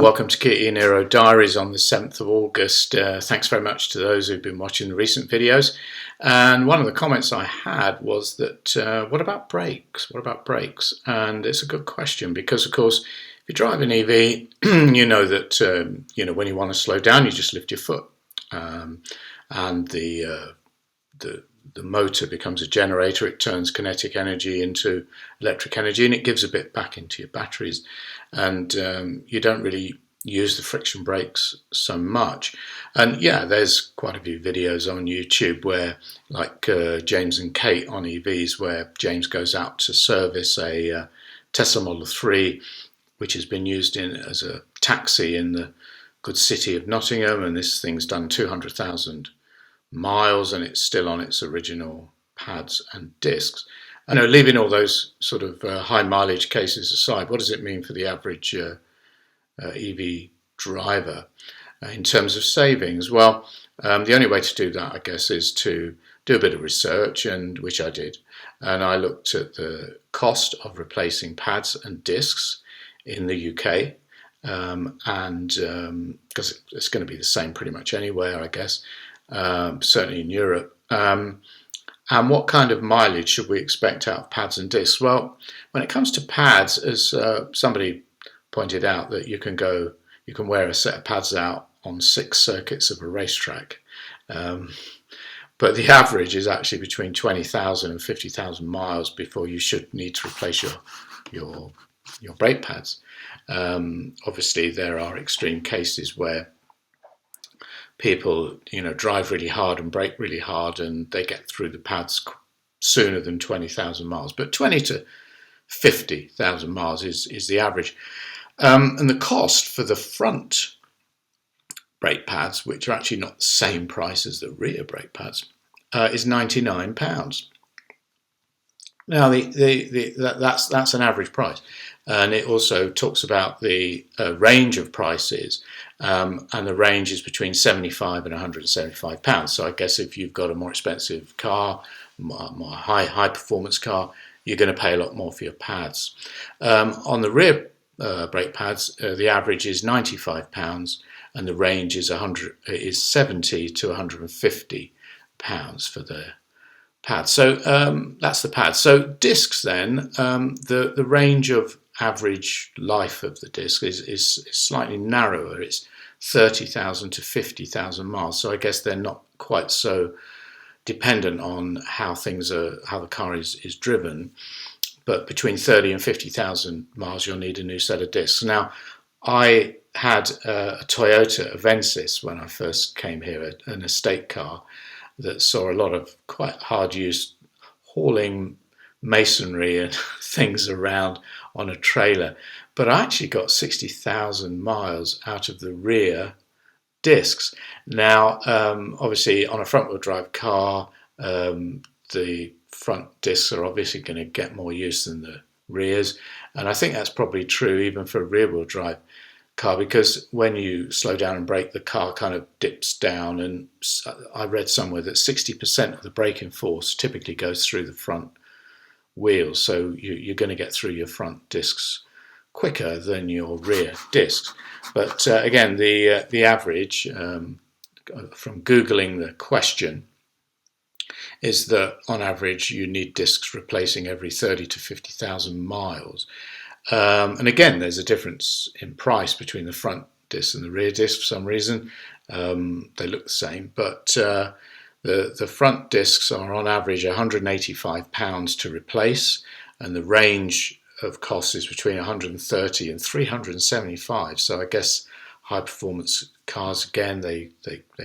Welcome to Kitty and Nero Diaries on the 7th of August. Thanks very much to those who've been watching the recent videos. And one of the comments I had was that, what about brakes? What about brakes? And it's a good question because, of course, if you drive an EV, you know that, when you want to slow down, you just lift your foot. And the motor becomes a generator. It turns kinetic energy into electric energy, and it gives a bit back into your batteries. And you don't really use the friction brakes so much. And yeah, there's quite a few videos on YouTube where, like James and Kate on EVs, where James goes out to service a Tesla Model 3, which has been used as a taxi in the good city of Nottingham, and this thing's done 200,000 miles and it's still on its original pads and discs. I know, leaving all those sort of high mileage cases aside, what does it mean for the average EV driver in terms of savings? Well, the only way to do that, I guess, is to do a bit of research, and which I did. And I looked at the cost of replacing pads and discs in the UK, and because it's going to be the same pretty much anywhere, I guess, certainly in Europe. And what kind of mileage should we expect out of pads and discs? Well, when it comes to pads, as somebody pointed out, that you can wear a set of pads out on 6 circuits of a racetrack. But the average is actually between 20,000 and 50,000 miles before you should need to replace your brake pads. Obviously, there are extreme cases where people, drive really hard and brake really hard, and they get through the pads sooner than 20,000 miles. But 20 to 50,000 miles is the average. And the cost for the front brake pads, which are actually not the same price as the rear brake pads, is £99. Now, that's an average price. And it also talks about the range of prices, and the range is between £75 and £175. So I guess if you've got a more expensive car, more high performance car, you're going to pay a lot more for your pads. On the rear brake pads, the average is £95, and the range is 70 to £150 for the pads. So that's the pads. So discs then, the range of average life of the disc is slightly narrower. It's 30,000 to 50,000 miles. So I guess they're not quite so dependent on how the car is driven. But between 30 and 50,000 miles, you'll need a new set of discs. Now, I had a Toyota Avensis when I first came here, an estate car that saw a lot of quite hard use hauling masonry and things around on a trailer. But I actually got 60,000 miles out of the rear discs. Now, obviously, on a front-wheel drive car, the front discs are obviously going to get more use than the rears. And I think that's probably true even for a rear-wheel drive car, because when you slow down and brake, the car kind of dips down, and I read somewhere that 60% of the braking force typically goes through the front wheels, so you're going to get through your front discs quicker than your rear discs. But again, the average from Googling the question is that on average you need discs replacing every 30 to 50,000 miles. And again, there's a difference in price between the front disc and the rear disc for some reason. They look the same, but the front discs are on average £185 to replace, and the range of costs is between 130 and 375. So I guess high performance cars, again, they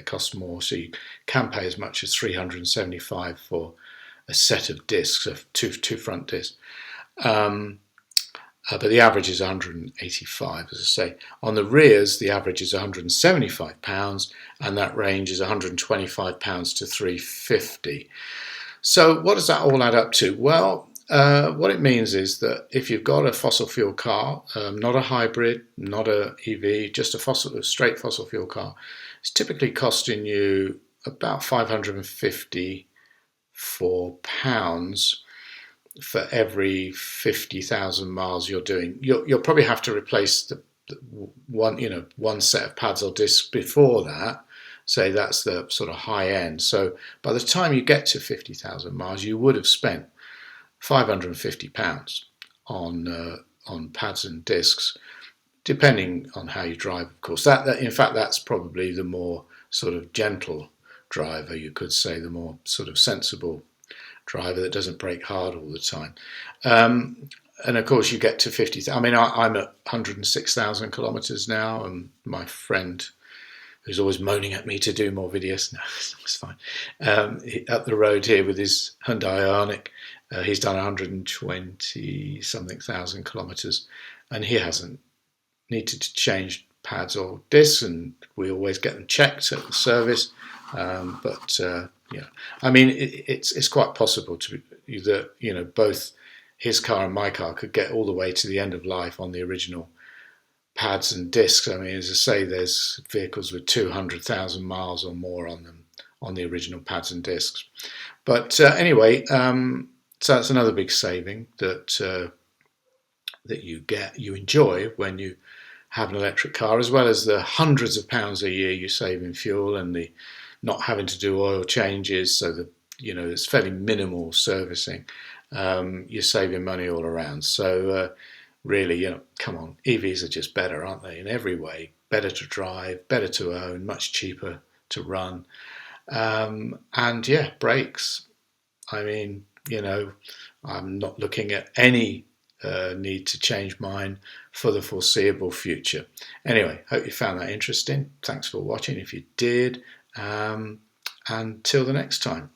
cost more, so you can pay as much as 375 for a set of discs, of two front discs. But the average is 185, as I say. On the rears, the average is £175, and that range is £125 to 350. So what does that all add up to? Well, what it means is that if you've got a fossil fuel car, not a hybrid, not a EV, just a straight fossil fuel car, it's typically costing you about £554 for every 50,000 miles you're doing. You'll probably have to replace one set of pads or discs before that. Say that's the sort of high end. So by the time you get to 50,000 miles, you would have spent £550 on pads and discs, depending on how you drive, of course. That in fact, that's probably the more sort of gentle driver, you could say, the more sort of sensible driver that doesn't brake hard all the time. And of course, you get to 50,000. I mean, I'm at 106,000 kilometers now, and my friend, who's always moaning at me to do more videos, no, it's fine, up the road here with his Hyundai Ioniq, he's done 120 something thousand kilometers, and he hasn't needed to change pads or discs, and we always get them checked at the service. Yeah, I mean, it's quite possible to that both his car and my car could get all the way to the end of life on the original pads and discs. I mean, as I say, there's vehicles with 200,000 miles or more on them on the original pads and discs. But anyway, so that's another big saving that you enjoy when you have an electric car, as well as the hundreds of pounds a year you save in fuel and the not having to do oil changes, so that it's fairly minimal servicing. You're saving money all around. So really, come on, EVs are just better, aren't they? In every way, better to drive, better to own, much cheaper to run, and yeah, brakes. I mean, I'm not looking at any need to change mine for the foreseeable future. Anyway, hope you found that interesting. Thanks for watching if you did. Until the next time.